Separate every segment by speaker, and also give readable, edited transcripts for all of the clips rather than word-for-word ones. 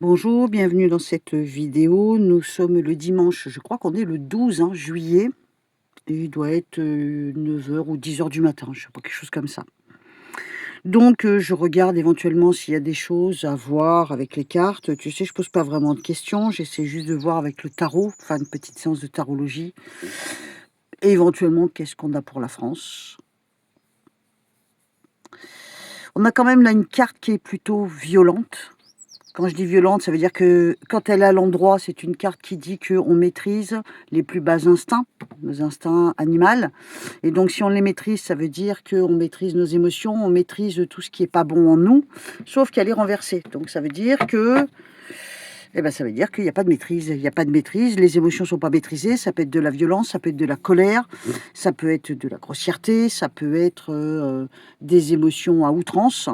Speaker 1: Bonjour, bienvenue dans cette vidéo. Nous sommes le dimanche, je crois qu'on est le 12 juillet, et il doit être 9 h ou 10 h du matin, je sais pas, quelque chose comme ça. Donc je regarde éventuellement s'il y a des choses à voir avec les cartes. Tu sais, je pose pas vraiment de questions, j'essaie juste de voir avec le tarot, enfin une petite séance de tarologie. Et éventuellement, qu'est-ce qu'on a pour la France? On a quand même là une carte qui est plutôt violente. Quand je dis violente, ça veut dire que quand elle est à l'endroit, c'est une carte qui dit qu'on maîtrise les plus bas instincts, nos instincts animaux. Et donc, si on les maîtrise, ça veut dire qu'on maîtrise nos émotions, on maîtrise tout ce qui n'est pas bon en nous, sauf qu'elle est renversée. Donc, ça veut dire que, ça veut dire qu'il n'y a pas de maîtrise. Il n'y a pas de maîtrise, les émotions ne sont pas maîtrisées. Ça peut être de la violence, ça peut être de la colère, ça peut être de la grossièreté, ça peut être des émotions à outrance.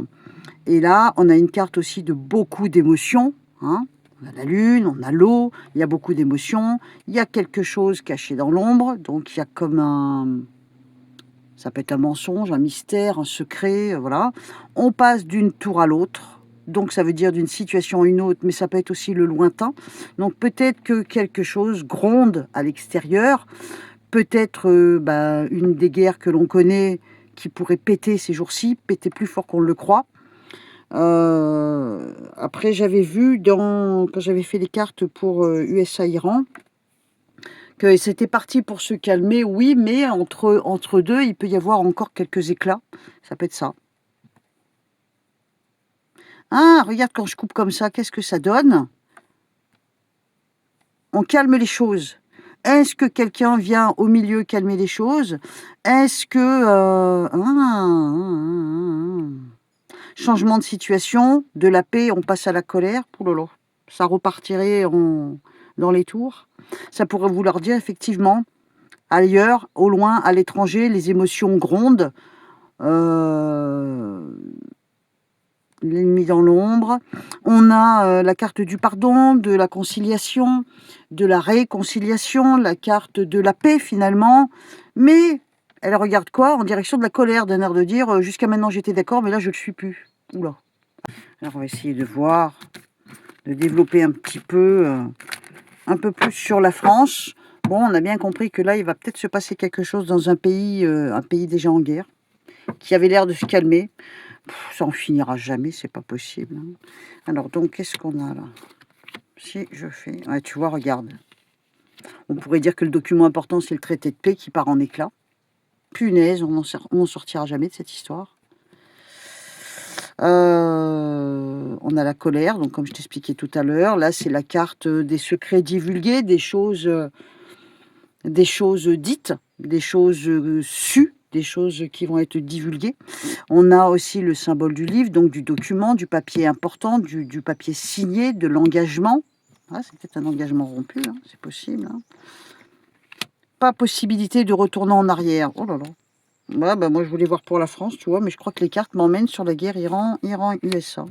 Speaker 1: Et là, on a une carte aussi de beaucoup d'émotions. On a la lune, on a l'eau, il y a beaucoup d'émotions. Il y a quelque chose caché dans l'ombre. Donc, il y a comme un... Ça peut être un mensonge, un mystère, un secret, voilà. On passe d'une tour à l'autre. Donc, ça veut dire d'une situation à une autre, mais ça peut être aussi le lointain. Donc, peut-être que quelque chose gronde à l'extérieur. Peut-être une des guerres que l'on connaît qui pourrait péter ces jours-ci, péter plus fort qu'on le croit. Après, j'avais vu quand j'avais fait les cartes pour USA-Iran, que c'était parti pour se calmer, oui, mais entre deux, il peut y avoir encore quelques éclats. Ça peut être ça. Ah, regarde, quand je coupe comme ça, qu'est-ce que ça donne? On calme les choses. Est-ce que quelqu'un vient au milieu calmer les choses? Est-ce que... changement de situation, de la paix, on passe à la colère. Poulolo, ça repartirait dans les tours. Ça pourrait vouloir dire effectivement, ailleurs, au loin, à l'étranger, les émotions grondent. L'ennemi dans l'ombre. On a la carte du pardon, de la conciliation, de la réconciliation, la carte de la paix finalement. Mais elle regarde quoi? En direction de la colère, d'un air de dire jusqu'à maintenant j'étais d'accord, mais là je ne le suis plus. Oula. Alors on va essayer de voir, de développer un peu plus sur la France. Bon, on a bien compris que là, il va peut-être se passer quelque chose dans un pays déjà en guerre, qui avait l'air de se calmer. Ça en finira jamais, c'est pas possible. Alors donc, qu'est-ce qu'on a là? Si je fais... Ouais, tu vois, regarde. On pourrait dire que le document important, c'est le traité de paix qui part en éclats. Punaise, on n'en sortira jamais de cette histoire. On a la colère, donc comme je t'expliquais tout à l'heure, là c'est la carte des secrets divulgués, des choses dites, des choses sues, des choses qui vont être divulguées. On a aussi le symbole du livre, donc du document, du papier important, du papier signé, de l'engagement. Ah, c'est peut-être un engagement rompu, c'est possible. Pas possibilité de retourner en arrière. Oh là là. Ouais, moi je voulais voir pour la France, tu vois, mais je crois que les cartes m'emmènent sur la guerre Iran-USA.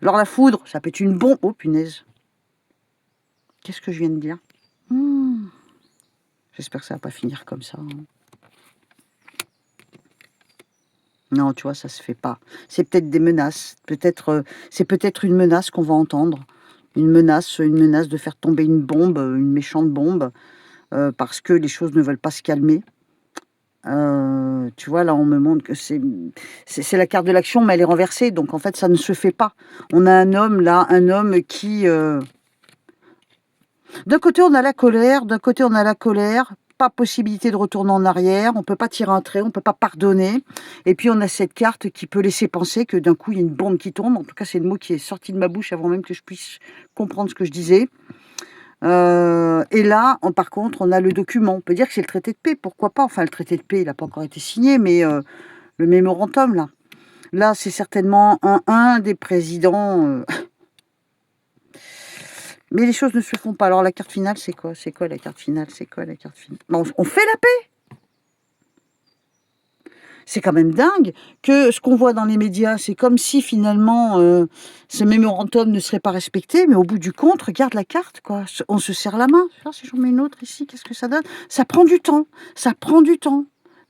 Speaker 1: Alors la foudre, ça peut être une bombe. Oh punaise. Qu'est-ce que je viens de dire? J'espère que ça va pas finir comme ça. Non, tu vois, ça se fait pas. C'est peut-être des menaces. C'est peut-être une menace qu'on va entendre. Une menace de faire tomber une bombe, une méchante bombe, parce que les choses ne veulent pas se calmer. Tu vois, là, on me montre que c'est la carte de l'action, mais elle est renversée. Donc, en fait, ça ne se fait pas. On a un homme qui... D'un côté, on a la colère. Pas possibilité de retourner en arrière. On ne peut pas tirer un trait, on ne peut pas pardonner. Et puis, on a cette carte qui peut laisser penser que d'un coup, il y a une bombe qui tombe. En tout cas, c'est le mot qui est sorti de ma bouche avant même que je puisse comprendre ce que je disais. Et là, par contre, on a le document. On peut dire que c'est le traité de paix, pourquoi pas. Enfin, le traité de paix, il n'a pas encore été signé, mais le mémorandum, là. Là, c'est certainement un des présidents... Mais les choses ne se font pas. Alors, la carte finale, c'est quoi? C'est quoi la carte finale? Bon, on fait la paix. C'est quand même dingue que ce qu'on voit dans les médias, c'est comme si finalement ce mémorandum ne serait pas respecté, mais au bout du compte, regarde la carte, quoi. On se serre la main. Si j'en mets une autre ici, qu'est-ce que ça donne? Ça prend du temps.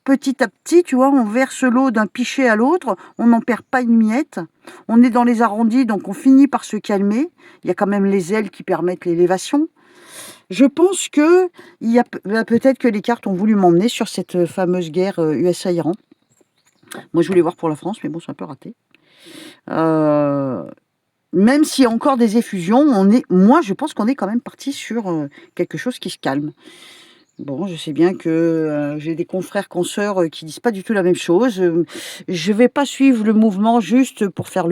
Speaker 1: Petit à petit, tu vois, on verse l'eau d'un pichet à l'autre, on n'en perd pas une miette. On est dans les arrondis, donc on finit par se calmer. Il y a quand même les ailes qui permettent l'élévation. Je pense que peut-être que les cartes ont voulu m'emmener sur cette fameuse guerre USA-Iran. Moi, je voulais voir pour la France, mais bon, c'est un peu raté. Même s'il y a encore des effusions, moi, je pense qu'on est quand même parti sur quelque chose qui se calme. Bon, je sais bien que j'ai des confrères, consoeurs qui disent pas du tout la même chose. Je vais pas suivre le mouvement juste pour faire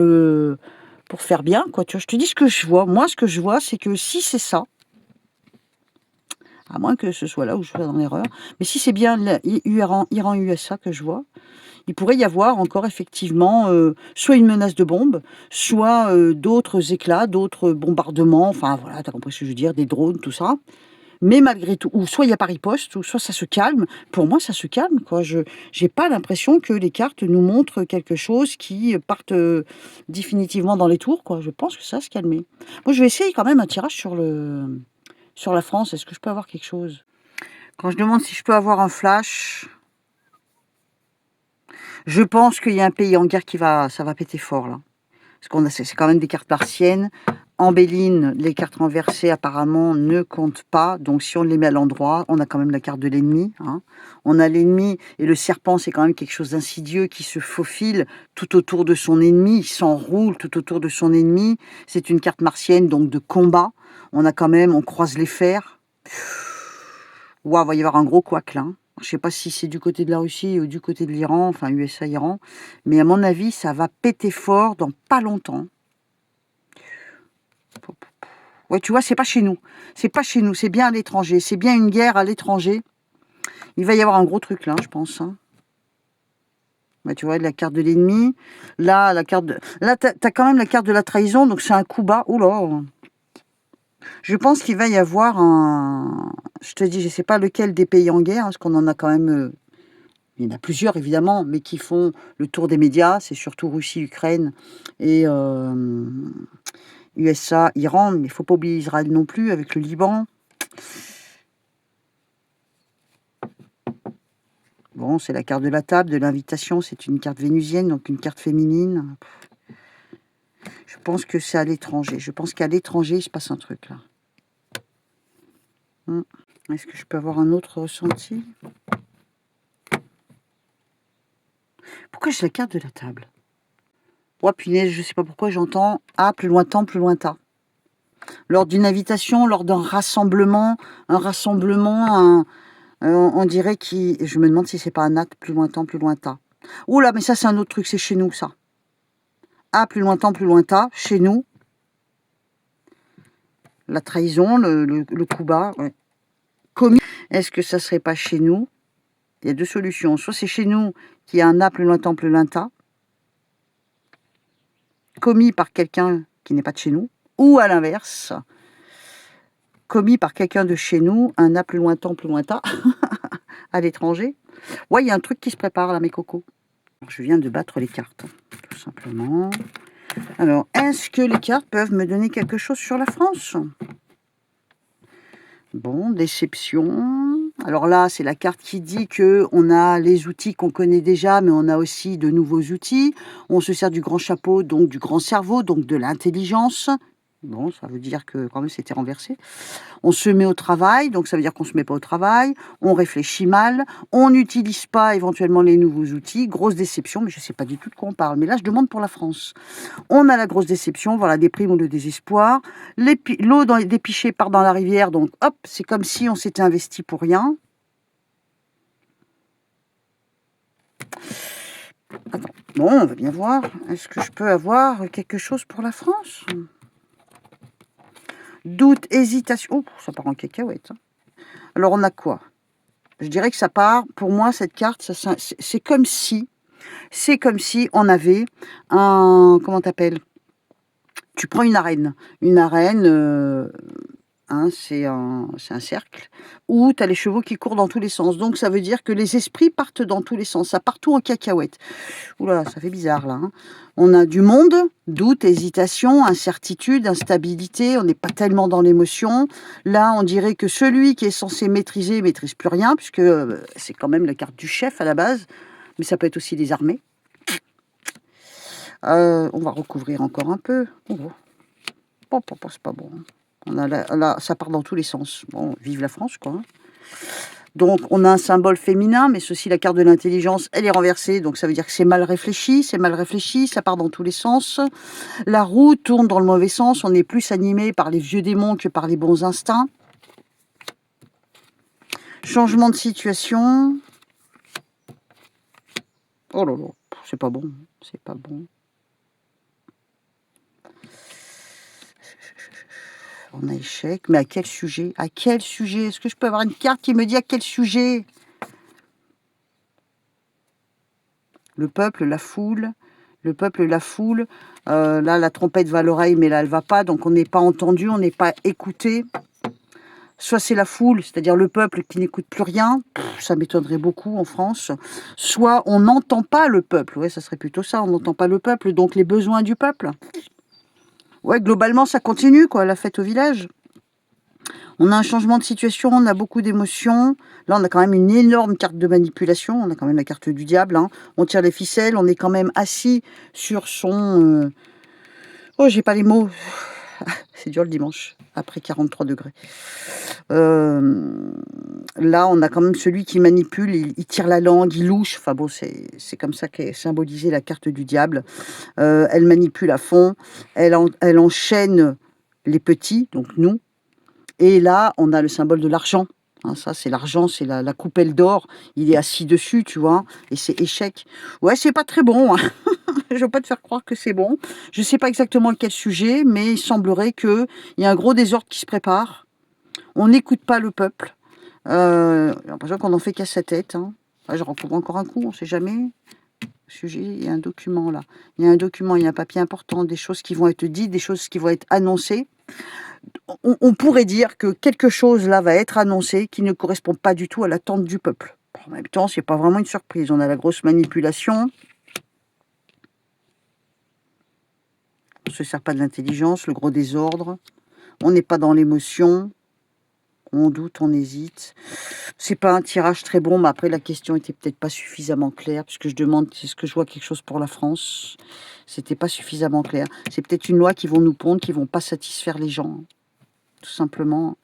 Speaker 1: bien, quoi. Tu vois, je te dis ce que je vois. Moi, ce que je vois, c'est que si c'est ça, à moins que ce soit là où je sois dans l'erreur, mais si c'est bien Iran-USA que je vois, il pourrait y avoir encore effectivement soit une menace de bombe, soit d'autres éclats, d'autres bombardements, enfin voilà, t'as compris ce que je veux dire, des drones, tout ça. Mais malgré tout, ou soit il y a pas riposte, ou soit ça se calme. Pour moi, ça se calme, quoi. Je n'ai pas l'impression que les cartes nous montrent quelque chose qui parte définitivement dans les tours, quoi. Je pense que ça va se calmer. Moi, je vais essayer quand même un tirage sur la France. Est-ce que je peux avoir quelque chose? Quand je demande si je peux avoir un flash, je pense qu'il y a un pays en guerre ça va péter fort, là. Parce c'est quand même des cartes martiennes. En Béline, les cartes renversées apparemment ne comptent pas. Donc si on les met à l'endroit, on a quand même la carte de l'ennemi. Hein. On a l'ennemi et le serpent, c'est quand même quelque chose d'insidieux qui se faufile tout autour de son ennemi. Il s'enroule tout autour de son ennemi. C'est une carte martienne, donc de combat. On croise les fers. Ouah, va y avoir un gros couac là. Je ne sais pas si c'est du côté de la Russie ou du côté de l'Iran, enfin USA-Iran. Mais à mon avis, ça va péter fort dans pas longtemps. Ouais, tu vois, c'est pas chez nous. C'est pas chez nous, c'est bien à l'étranger. C'est bien une guerre à l'étranger. Il va y avoir un gros truc là, je pense. Hein. Bah, tu vois, la carte de l'ennemi. Là, t'as quand même la carte de la trahison, donc c'est un coup bas. Oula. Je pense qu'il va y avoir un... Je te dis, je sais pas lequel des pays en guerre, parce qu'on en a quand même... Il y en a plusieurs, évidemment, mais qui font le tour des médias. C'est surtout Russie, Ukraine et... USA, Iran, mais il ne faut pas oublier Israël non plus, avec le Liban. Bon, c'est la carte de la table, de l'invitation, c'est une carte vénusienne, donc une carte féminine. Je pense que c'est à l'étranger. Je pense qu'à l'étranger, il se passe un truc, là. Est-ce que je peux avoir un autre ressenti? Pourquoi j'ai la carte de la table? Oh, punaise, je ne sais pas pourquoi j'entends « Ah, plus lointain, plus lointain ». Lors d'une invitation, lors d'un rassemblement, on dirait je me demande si c'est pas un acte plus lointain, plus lointain. Oula, mais ça c'est un autre truc, c'est chez nous ça. Ah, plus lointain, chez nous. La trahison, le coup bas, ouais. Commis, est-ce que ça serait pas chez nous? Il y a deux solutions. Soit c'est chez nous qu'il y a un A plus lointain, commis par quelqu'un qui n'est pas de chez nous, ou à l'inverse, commis par quelqu'un de chez nous, un A plus lointain, à l'étranger. Ouais, il y a un truc qui se prépare là, mes cocos. Je viens de battre les cartes, tout simplement. Alors, est-ce que les cartes peuvent me donner quelque chose sur la France? Bon, déception. Alors là, c'est la carte qui dit qu'on a les outils qu'on connaît déjà, mais on a aussi de nouveaux outils. On se sert du grand chapeau, donc du grand cerveau, donc de l'intelligence. Bon, ça veut dire que quand même c'était renversé. On se met au travail, donc ça veut dire qu'on ne se met pas au travail. On réfléchit mal. On n'utilise pas éventuellement les nouveaux outils. Grosse déception, mais je ne sais pas du tout de quoi on parle. Mais là, je demande pour la France. On a la grosse déception, voilà, la déprime ou le désespoir. L'eau des pichets part dans la rivière, donc hop, c'est comme si on s'était investi pour rien. Attends, bon, on va bien voir. Est-ce que je peux avoir quelque chose pour la France? Doute, hésitation. Oh, ça part en cacahuète. Hein. Alors, on a quoi? Je dirais que ça part, pour moi, cette carte, c'est comme si on avait un... Comment t'appelles? Tu prends une arène. Une arène, c'est un cercle, où tu as les chevaux qui courent dans tous les sens. Donc, ça veut dire que les esprits partent dans tous les sens. Ça part tout en cacahuète. Oula, ça fait bizarre, là. Hein. On a du monde, doute, hésitation, incertitude, instabilité. On n'est pas tellement dans l'émotion. Là, on dirait que celui qui est censé maîtriser, maîtrise plus rien, puisque c'est quand même la carte du chef à la base. Mais ça peut être aussi des armées. On va recouvrir encore un peu. C'est pas bon. On a là, ça part dans tous les sens. Bon, vive la France, quoi. Hein. Donc, on a un symbole féminin, mais ceci, la carte de l'intelligence, elle est renversée. Donc, ça veut dire que c'est mal réfléchi, ça part dans tous les sens. La roue tourne dans le mauvais sens. On est plus animé par les vieux démons que par les bons instincts. Changement de situation. Oh là là, c'est pas bon. C'est pas bon. On a échec, mais à quel sujet? À quel sujet? Est-ce que je peux avoir une carte qui me dit à quel sujet? Le peuple, la foule. Le peuple, la foule. Là, la trompette va à l'oreille, mais là, elle va pas. Donc, on n'est pas entendu, on n'est pas écouté. Soit c'est la foule, c'est-à-dire le peuple qui n'écoute plus rien. Ça m'étonnerait beaucoup en France. Soit on n'entend pas le peuple. Ouais, ça serait plutôt ça. On n'entend pas le peuple, donc les besoins du peuple. Ouais, globalement, ça continue, quoi, la fête au village. On a un changement de situation, on a beaucoup d'émotions. Là, on a quand même une énorme carte de manipulation. On a quand même la carte du diable. Hein. On tire les ficelles, on est quand même assis sur son... Oh, j'ai pas les mots. C'est dur le dimanche, après 43 degrés. Là, on a quand même celui qui manipule, il tire la langue, il louche. Enfin bon, c'est comme ça qu'est symbolisée la carte du diable. Elle manipule à fond, elle enchaîne les petits, donc nous. Et là, on a le symbole de l'argent. Hein, ça, c'est l'argent, c'est la coupelle d'or. Il est assis dessus, tu vois, et c'est échec. Ouais, c'est pas très bon. Hein. Je veux pas te faire croire que c'est bon. Je sais pas exactement quel sujet, mais il semblerait qu'il y a un gros désordre qui se prépare. On n'écoute pas le peuple. J'ai l'impression qu'on en fait qu'à sa tête. Hein. Ouais, je recouvre encore un coup, on sait jamais. Sujet, il y a un document là. Il y a un document, il y a un papier important, des choses qui vont être dites, des choses qui vont être annoncées. On pourrait dire que quelque chose là va être annoncé qui ne correspond pas du tout à l'attente du peuple. En même temps, c'est pas vraiment une surprise. On a la grosse manipulation. On ne se sert pas de l'intelligence, le gros désordre. On n'est pas dans l'émotion. On doute, on hésite. C'est pas un tirage très bon, mais après la question était peut-être pas suffisamment claire, puisque je demande est-ce que je vois quelque chose pour la France. C'était pas suffisamment clair. C'est peut-être une loi qui vont nous pondre, qui vont pas satisfaire les gens. Tout simplement,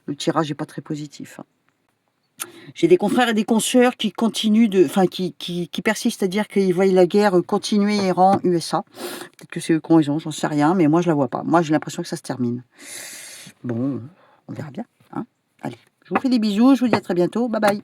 Speaker 1: le tirage n'est pas très positif. J'ai des confrères et des consoeurs qui continuent qui persistent à dire qu'ils voient la guerre continuer Iran, USA. Peut-être que c'est eux qui ont raison, j'en sais rien, mais moi je la vois pas. Moi j'ai l'impression que ça se termine. Bon, on verra bien. Hein. Allez, je vous fais des bisous, je vous dis à très bientôt. Bye bye.